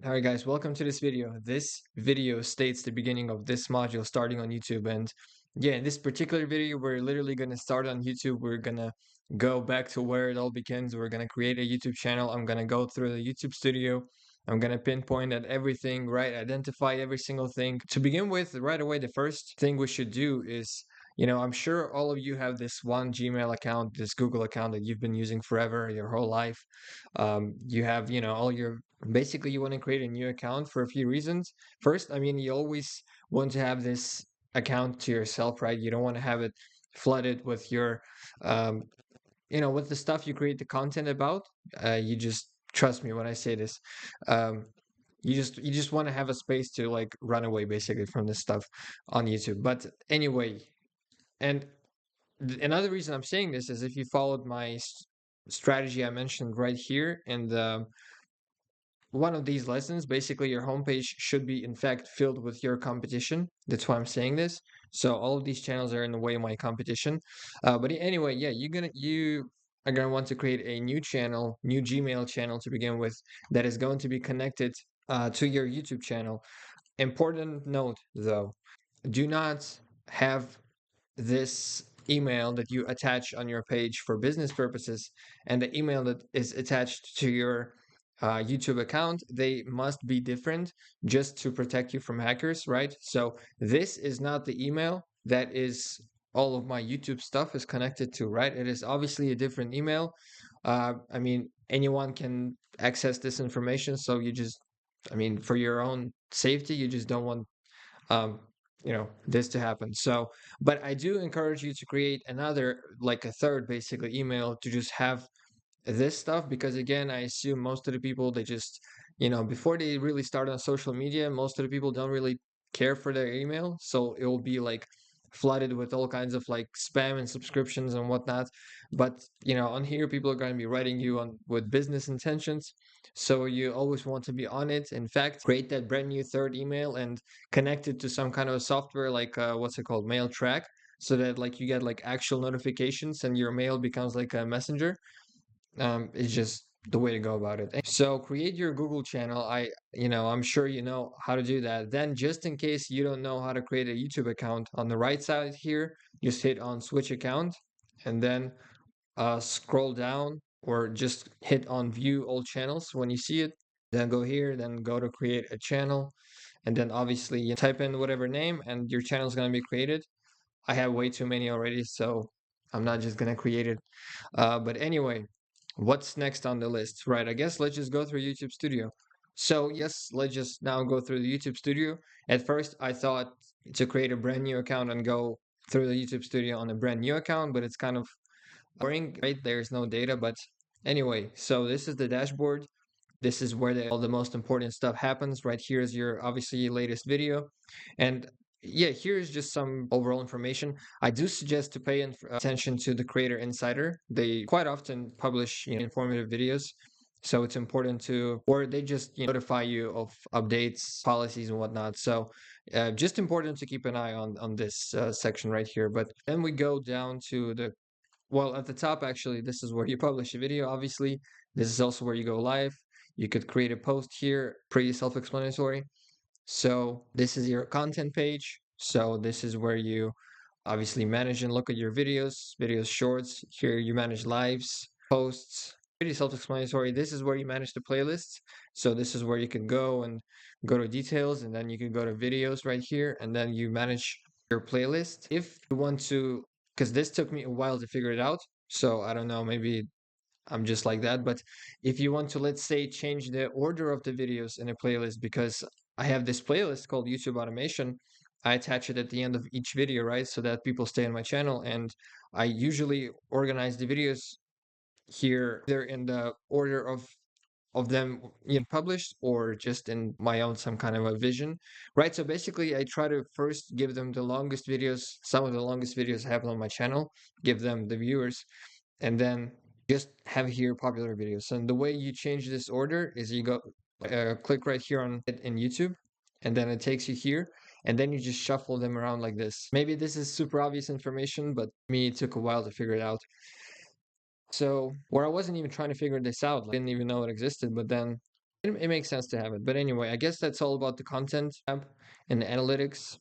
Alright guys, welcome to this video. This video states the beginning of this module starting on YouTube. And yeah, in this particular video, we're literally going to start on YouTube. We're going to go back to where it all begins. We're going to create a YouTube channel. I'm going to go through the YouTube studio. I'm going to pinpoint at everything, right? Identify every single thing. To begin with, right away, the first thing we should do is, I'm sure all of you have this one Gmail account, this Google account that you've been using forever, your whole life. You have, all your basically you want to create a new account for a few reasons. First, you always want to have this account to yourself, right? You don't want to have it flooded with your um, with the stuff you create the content about. You just trust me when I say this. um, you just want to have a space to like run away basically from this stuff on YouTube. But anyway, and another reason I'm saying this is if you followed my strategy I mentioned right here in the one of these lessons, basically your homepage should be in fact filled with your competition. That's why I'm saying this. So all of these channels are in the way of my competition. But anyway, yeah, you are gonna want to create a new channel, new Gmail channel to begin with, that is going to be connected to your YouTube channel. Important note though, do not have this email that you attach on your page for business purposes and the email that is attached to your YouTube account, they must be different just to protect you from hackers, right? So this is not the email that is all of my YouTube stuff is connected to, right? It is obviously a different email. Anyone can access this information, so for your own safety, you just don't want um, this to happen. So, but I do encourage you to create another, like a third, basically, email to just have this stuff, because again, I assume most of the people, they just, before they really start on social media, most of the people don't really care for their email, so it will be like flooded with all kinds of like spam and subscriptions and whatnot. But on here, people are going to be writing you on with business intentions, so you always want to be on it. In fact, create that brand new third email and connect it to some kind of software like what's it called, mail track, so that like you get like actual notifications and your mail becomes like a messenger. It's just the way to go about it. So create your Google channel. I'm sure you know how to do that. Then just in case you don't know how to create a YouTube account, on the right side here, just hit on switch account and then scroll down or just hit on view all channels when you see it. Then go here, then go to create a channel. And then obviously you type in whatever name and your channel is going to be created. I have way too many already, so I'm not just going to create it. But anyway, what's next on the list? Right, I guess let's just go through YouTube Studio. So yes, let's just now go through the YouTube Studio. At first, I thought to create a brand new account and go through the YouTube Studio on a brand new account, but it's kind of boring, right? There's no data, but anyway, so this is the dashboard. This is where all the most important stuff happens. Right here is your obviously latest video. And yeah, here's just some overall information. I do suggest to pay attention to the Creator Insider. They quite often publish informative videos. So it's important to, or they just notify you of updates, policies, and whatnot. So just important to keep an eye on this section right here. But then we go down to well, at the top, actually, this is where you publish a video, obviously. This is also where you go live. You could create a post here, pretty self-explanatory. So this is your content page. So this is where you obviously manage and look at your videos shorts. Here you manage lives, posts, pretty self-explanatory. This is where you manage the playlists. So this is where you can go and go to details, and then you can go to videos right here, and then you manage your playlist. If you want to, because this took me a while to figure it out. So I don't know, maybe I'm just like that. But if you want to, let's say, change the order of the videos in a playlist, because I have this playlist called YouTube Automation, I attach it at the end of each video, right? So that people stay on my channel. And I usually organize the videos here, either in the order of them published, or just in my own some kind of a vision, right? So basically I try to first give them the longest videos, some of the longest videos I have on my channel, give them the viewers, and then just have here popular videos. And the way you change this order is you go click right here on it in YouTube, and then it takes you here, and then you just shuffle them around like this. Maybe this is super obvious information, but me, it took a while to figure it out. So where I wasn't even trying to figure this out, like, I didn't even know it existed, but then it makes sense to have it. But anyway, I guess that's all about the content tab and the analytics.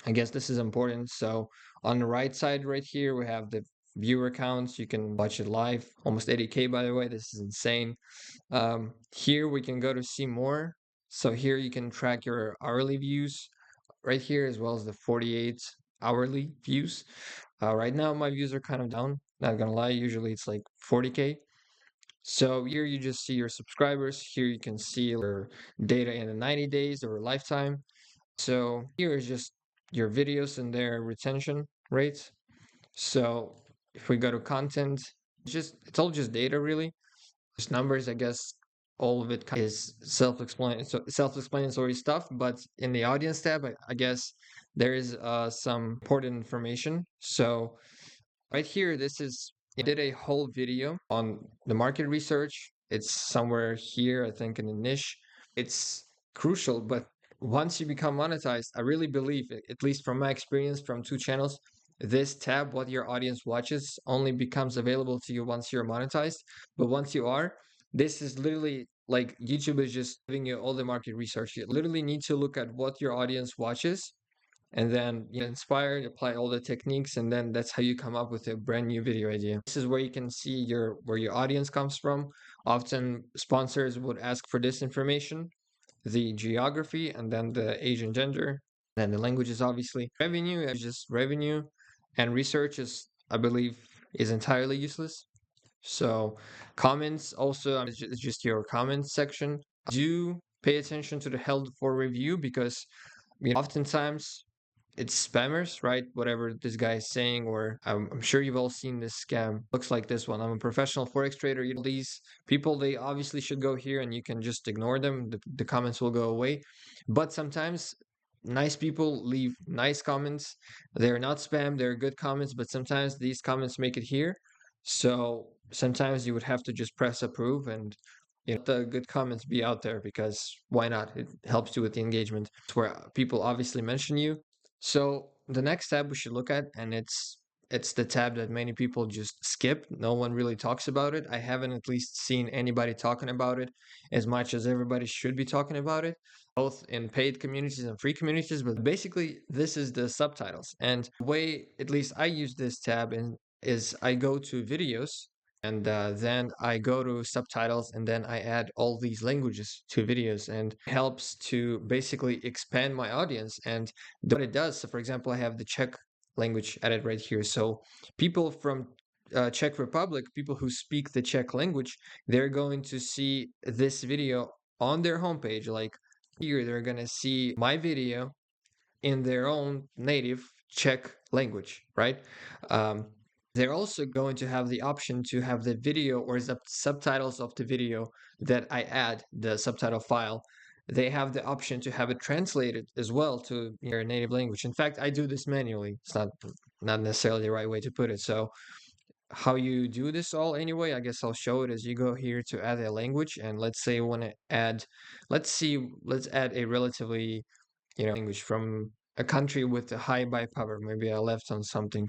I guess this is important. So on the right side right here, we have the viewer counts. You can watch it live, almost 80K by the way. This is insane. Here we can go to see more. So here you can track your hourly views right here, as well as the 48 hourly views. Right now my views are kind of down, not gonna lie. Usually it's like 40K. So here you just see your subscribers. Here you can see your data in the 90 days or lifetime. So here is just your videos and their retention rates. So if we go to content, it's all just data really. Just numbers, I guess. All of it is self-explanatory stuff. But in the audience tab, I guess there is some important information. So right here, I did a whole video on the market research. It's somewhere here, I think, in the niche. It's crucial, but once you become monetized, I really believe, at least from my experience from two channels, this tab, what your audience watches, only becomes available to you once you're monetized. But once you are, this is literally like YouTube is just giving you all the market research. You literally need to look at what your audience watches and then inspire, apply all the techniques, and then that's how you come up with a brand new video idea. This is where you can see where your audience comes from. Often sponsors would ask for this information, the geography, and then the age and gender, then the languages, obviously. Revenue is just revenue, and research is, I believe, is entirely useless. So comments also is just your comments section. Do pay attention to the held for review, because oftentimes it's spammers, right? Whatever this guy is saying, or I'm sure you've all seen this scam. Looks like this one. I'm a professional forex trader. These people, they obviously should go here, and you can just ignore them. The comments will go away. But sometimes nice people leave nice comments. They're not spam. They're good comments. But sometimes these comments make it here. So sometimes you would have to just press approve and the good comments be out there, because why not? It helps you with the engagement. It's where people obviously mention you. So the next tab we should look at, and it's the tab that many people just skip. No one really talks about it. I haven't at least seen anybody talking about it as much as everybody should be talking about it, both in paid communities and free communities. But basically, this is the subtitles. And the way, at least I use this tab, is I go to videos, and then I go to subtitles, and then I add all these languages to videos, and it helps to basically expand my audience. And what it does, so for example, I have the Czech language added right here. So people from Czech Republic, people who speak the Czech language, they're going to see this video on their homepage. Like here, they're going to see my video in their own native Czech language, right? Um, they're also going to have the option to have the video or subtitles of the video that I add, the subtitle file. They have the option to have it translated as well to their native language. In fact, I do this manually. It's not necessarily the right way to put it. So how you do this all anyway, I guess I'll show it as you go here to add a language. And let's say you want to add, let's add a relatively language from a country with a high buy power. Maybe I left on something.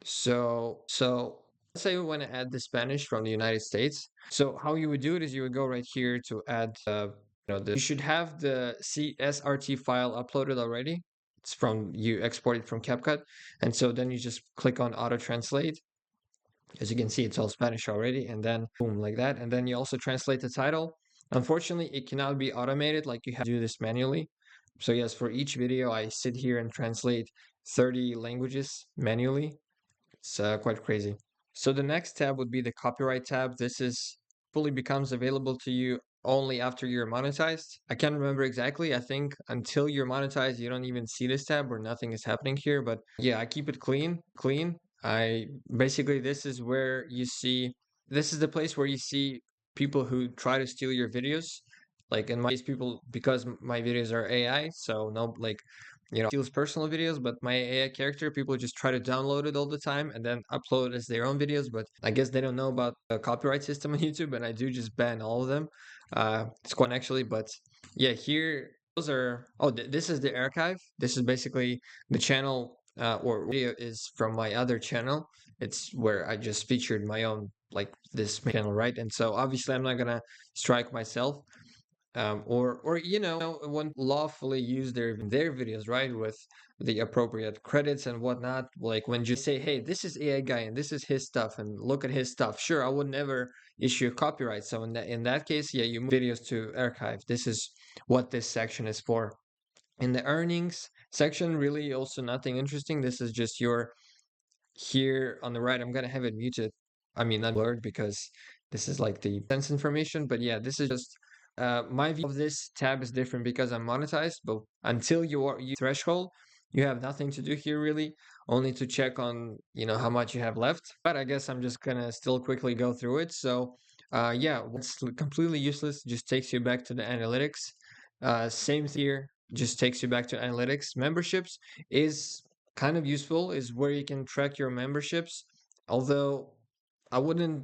So let's say we want to add the Spanish from the United States. So how you would do it is you would go right here to add, you should have the CSRT file uploaded already. It's you export it from CapCut. And so then you just click on auto translate. As you can see, it's all Spanish already, and then boom, like that. And then you also translate the title. Unfortunately, it cannot be automated, like you have to do this manually. So yes, for each video, I sit here and translate 30 languages manually. It's quite crazy. So the next tab would be the copyright tab. This is fully becomes available to you only after you're monetized. I can't remember exactly. I think until you're monetized, you don't even see this tab, or nothing is happening here. But yeah, I keep it clean. I basically, this is the place where you see people who try to steal your videos. Like in my case, people, because my videos are AI, so no, like steals personal videos, but my AI character, people just try to download it all the time and then upload it as their own videos. But I guess they don't know about the copyright system on YouTube, and I do just ban all of them. It's quite actually, but yeah, here those are. Oh, this is the archive. This is basically the channel or video is from my other channel. It's where I just featured my own like this channel, right? And so obviously I'm not gonna strike myself, or one lawfully use their videos, right, with the appropriate credits and whatnot. Like when you say, hey, this is AI guy and this is his stuff and look at his stuff, sure, I would never issue a copyright. So in that case, yeah, you move videos to archive. This is what this section is for. In the earnings section, really also nothing interesting. This is just your, here on the right, I'm gonna have it muted. I mean, not blurred, because this is like the sense information. But yeah, this is just my view of this tab is different because I'm monetized. But until you threshold, you have nothing to do here really, only to check on how much you have left. But I guess I'm just gonna still quickly go through it. So yeah, it's completely useless. Just takes you back to the analytics. Same here, just takes you back to analytics. Memberships is kind of useful, is where you can track your memberships, although I wouldn't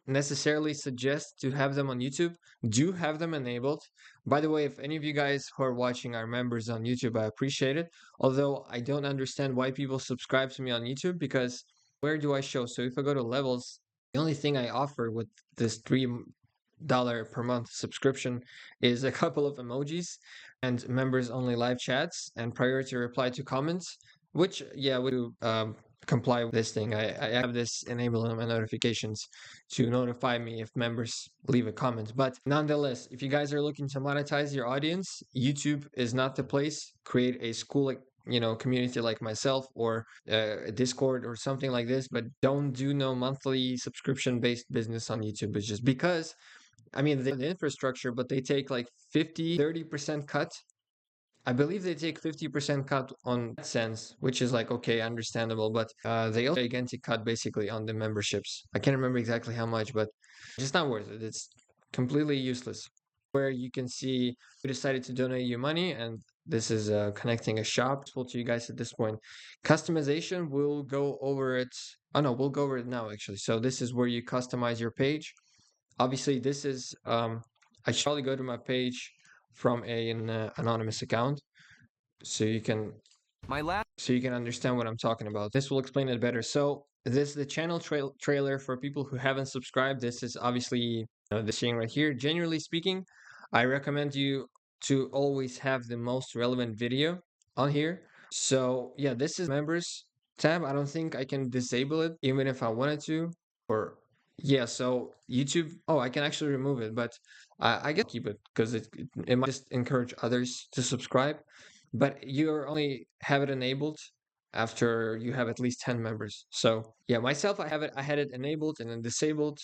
necessarily suggest to have them on YouTube. Do have them enabled. By the way, if any of you guys who are watching are members on YouTube, I appreciate it. Although I don't understand why people subscribe to me on YouTube, because where do I show? So if I go to levels, the only thing I offer with this $3 per month subscription is a couple of emojis and members only live chats and priority reply to comments, which yeah would comply with this thing. I have this enabled on my notifications to notify me if members leave a comment. But nonetheless, if you guys are looking to monetize your audience, YouTube is not the place. Create a school, like community like myself, or a Discord or something like this, but don't do no monthly subscription based business on YouTube. It's just because, I mean, they have the infrastructure, but they take like 30% cut. I believe they take 50% cut on AdSense, which is like, okay, understandable, but they also gigantic cut basically on the memberships. I can't remember exactly how much, but it's not worth it. It's completely useless. Where you can see who decided to donate you money, and this is connecting a shop. It's to you guys at this point. Customization, we'll go over it. Oh no, we'll go over it now actually. So this is where you customize your page. Obviously, this is I should probably go to my page from an anonymous account, so you can understand what I'm talking about. This will explain it better. So this is the channel trailer for people who haven't subscribed. This is obviously this thing right here. Generally speaking, I recommend you to always have the most relevant video on here. So yeah, this is members tab. I don't think I can disable it even if I wanted to. Or yeah, so YouTube. Oh, I can actually remove it, but I get keep it because it might just encourage others to subscribe. But you only have it enabled after you have at least 10 members. So yeah, myself, I had it enabled and then disabled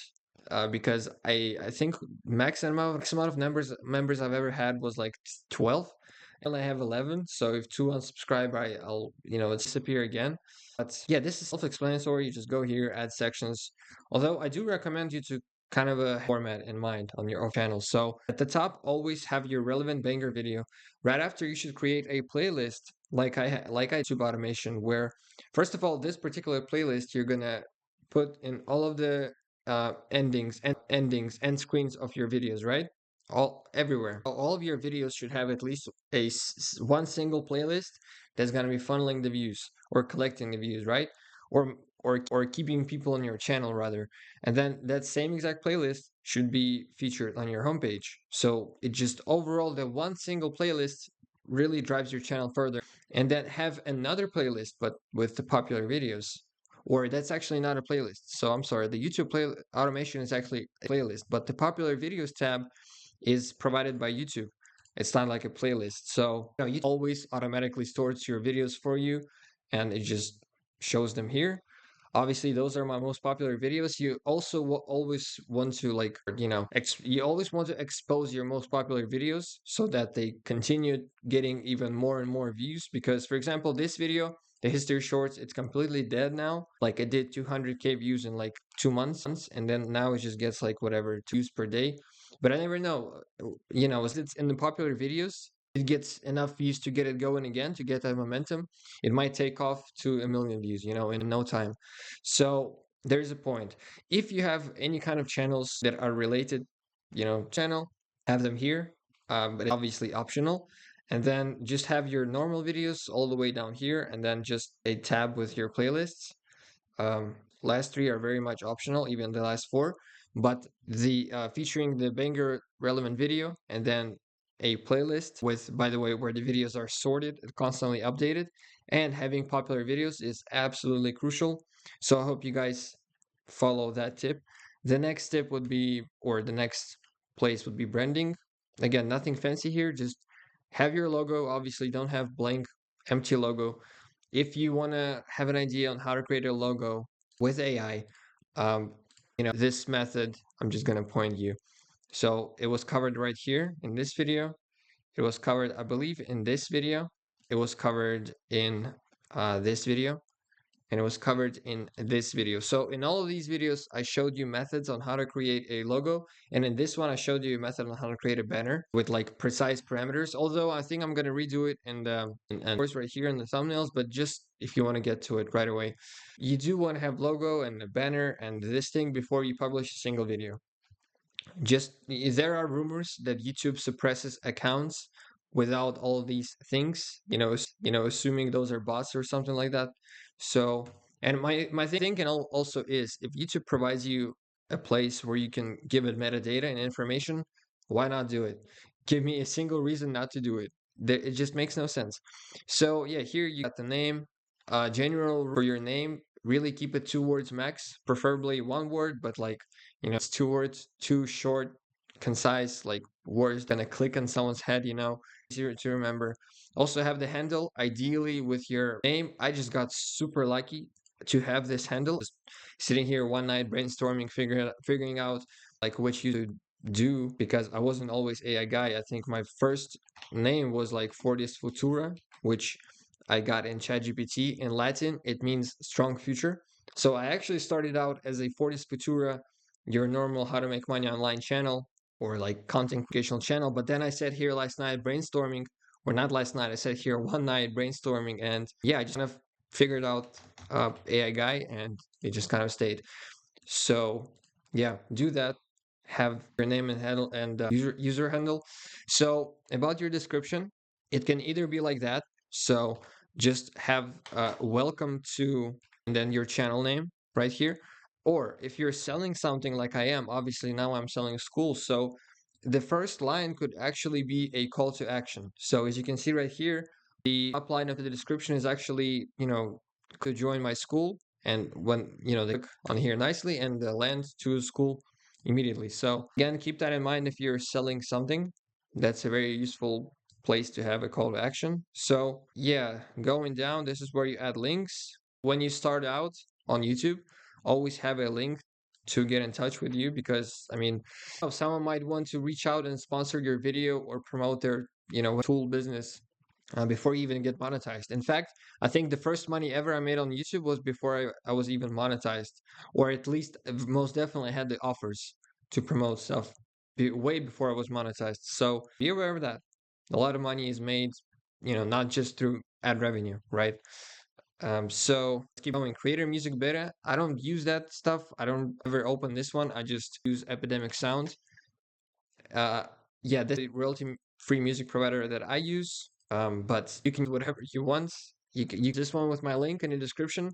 because I think max amount of members I've ever had was like 12. And I have 11, so if two unsubscribe, I'll it's disappear again. But yeah, this is self-explanatory. You just go here, add sections. Although I do recommend you to kind of a format in mind on your own channel. So at the top, always have your relevant banger video. Right after, you should create a playlist like I YouTube automation, where first of all, this particular playlist, you're gonna put in all of the endings and screens of your videos, right? All everywhere. All of your videos should have at least one single playlist that's gonna be funneling the views or collecting the views, right? Or keeping people on your channel rather. And then that same exact playlist should be featured on your homepage. So it just overall, the one single playlist really drives your channel further. And then have another playlist, but with the popular videos. Or that's actually not a playlist. So I'm sorry, the YouTube play automation is actually a playlist, but the popular videos tab is provided by YouTube. It's not like a playlist. So YouTube always automatically stores your videos for you, and it just shows them here. Obviously, those are my most popular videos. You also always want to you always want to expose your most popular videos so that they continue getting even more and more views. Because, for example, this video, the history shorts, it's completely dead now. Like, it did 200K views in like 2 months, and then now it just gets like whatever 2 views per day. But I never know, as it's in the popular videos, it gets enough views to get it going again, to get that momentum. It might take off to 1 million views, in no time. So there's a point. If you have any kind of channels that are related, channel, have them here, but it's obviously optional. And then just have your normal videos all the way down here, and then just a tab with your playlists. Last three are very much optional, even the last four. But the featuring the banger relevant video and then a playlist with, by the way, where the videos are sorted and constantly updated, and having popular videos is absolutely crucial. So I hope you guys follow that tip. The next tip would be, or the next place would be branding. Again, nothing fancy here, just have your logo. Obviously, don't have blank, empty logo. If you want to have an idea on how to create a logo with AI, um, this method, I'm just going to point you. So it was covered right here in this video. It was covered, I believe, in this video. It was covered in this video, and it was covered in this video. So in all of these videos, I showed you methods on how to create a logo. And in this one, I showed you a method on how to create a banner with like precise parameters. Although I think I'm going to redo it and of course right here in the thumbnails, but just if you want to get to it right away, you do want to have logo and a banner and this thing before you publish a single video. Just there are rumors that YouTube suppresses accounts without all these things, assuming those are bots or something like that. So, and my thinking also is if YouTube provides you a place where you can give it metadata and information, why not do it? Give me a single reason not to do it. It just makes no sense. So yeah, here you got the name, general for your name. Really keep it 2 words max, preferably 1 word, but like it's 2 words, too short, concise, like words gonna click on someone's head, easier to remember. Also have the handle, ideally with your name. I just got super lucky to have this handle. Just sitting here one night brainstorming, figuring out like which you to do because I wasn't always AI guy. I think my first name was like Fortis Futura, which I got in ChatGPT. In Latin, it means strong future. So I actually started out as a Fortis Futura, your normal how to make money online channel or like content creation channel. But then I sat here last night brainstorming, or not last night, I sat here one night brainstorming, and yeah, I just kind of figured out AI guy, and it just kind of stayed. So yeah, do that. Have your name and handle and user handle. So about your description, it can either be like that. So just have welcome to and then your channel name right here. Or if you're selling something like I am, obviously now I'm selling school. So the first line could actually be a call to action. So as you can see right here, the top line of the description is actually, to join my school. And when, they click on here nicely and land to school immediately. So again, keep that in mind if you're selling something. That's a very useful place to have a call to action. So yeah, going down, this is where you add links. When you start out on YouTube, always have a link to get in touch with you because I mean, someone might want to reach out and sponsor your video or promote their, tool business before you even get monetized. In fact, I think the first money ever I made on YouTube was before I was even monetized, or at least most definitely had the offers to promote stuff way before I was monetized. So be aware of that. A lot of money is made, not just through ad revenue, right? So let's keep going. Creator music beta. I don't use that stuff. I don't ever open this one. I just use Epidemic Sound. Uh, yeah, that's the royalty-free music provider that I use. But you can do whatever you want. You can use this one with my link in the description.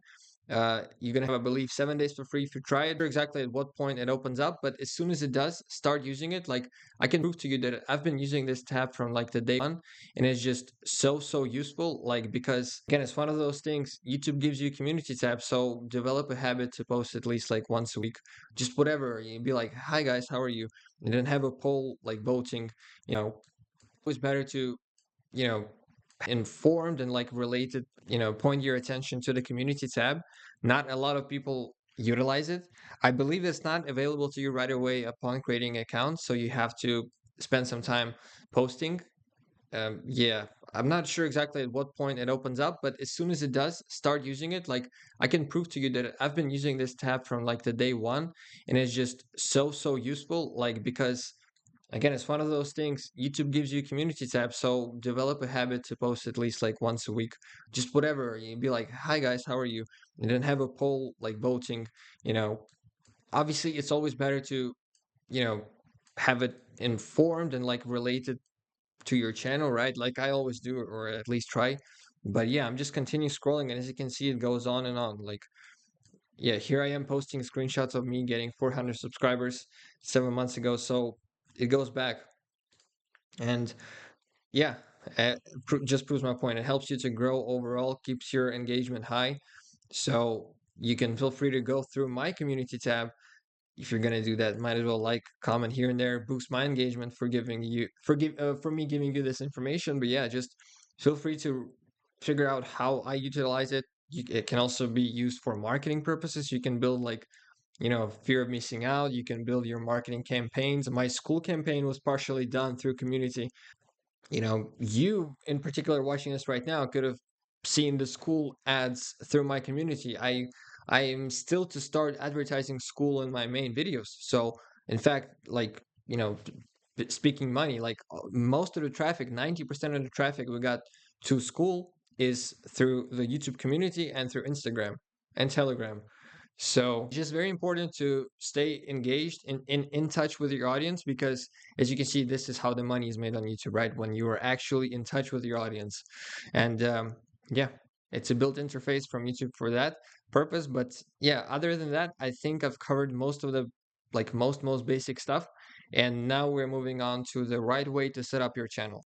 You're gonna have, I believe, 7 days for free if you try it. Not sure exactly at what point it opens up, but as soon as it does, start using it. Like I can prove to you that I've been using this tab from like the day one, and it's just so useful. Like because again, it's one of those things. YouTube gives you a community tab, so develop a habit to post at least like once a week. Just whatever. You be like, "Hi guys, how are you?" And then have a poll like voting. Always better to you know informed and like related, point your attention to the community tab. Not a lot of people utilize it. I believe it's not available to you right away upon creating an account, so you have to spend some time posting. Yeah, I'm not sure exactly at what point it opens up, but as soon as it does, start using it. Like I can prove to you that I've been using this tab from like the day one, and it's just so useful. Like because again, it's one of those things. YouTube gives you a community tab, so develop a habit to post at least like once a week. Just whatever. You be like, "Hi guys, how are you?" And then have a poll like voting. You know, Obviously, it's always better to you know have it informed and like related to your channel, right? Like I always do, or at least try. But yeah, I'm just continue scrolling, and as you can see, it goes on and on. Like yeah, here I am posting screenshots of me getting 400 subscribers 7 months ago. So it goes back. And yeah, just proves my point. It helps you to grow overall, keeps your engagement high. So you can feel free to go through my community tab. If you're gonna do that, might as well like, comment here and there, boost my engagement for giving you for me giving you this information. But yeah, just feel free to figure out how I utilize it. It can also be used for marketing purposes. You can build like, fear of missing out. You can build your marketing campaigns. My school campaign was partially done through community. You in particular watching this right now could have seen the school ads through my community. I am still to start advertising school in my main videos. So in fact, like, speaking money, like, most of the traffic, 90% of the traffic we got to school is through the YouTube community and through Instagram and Telegram. So it's just very important to stay engaged in touch with your audience, because as you can see, this is how the money is made on YouTube, right? When you are actually in touch with your audience. And yeah, it's a built interface from YouTube for that purpose. But yeah, other than that, I think I've covered most of the, like, most basic stuff. And now we're moving on to the right way to set up your channel.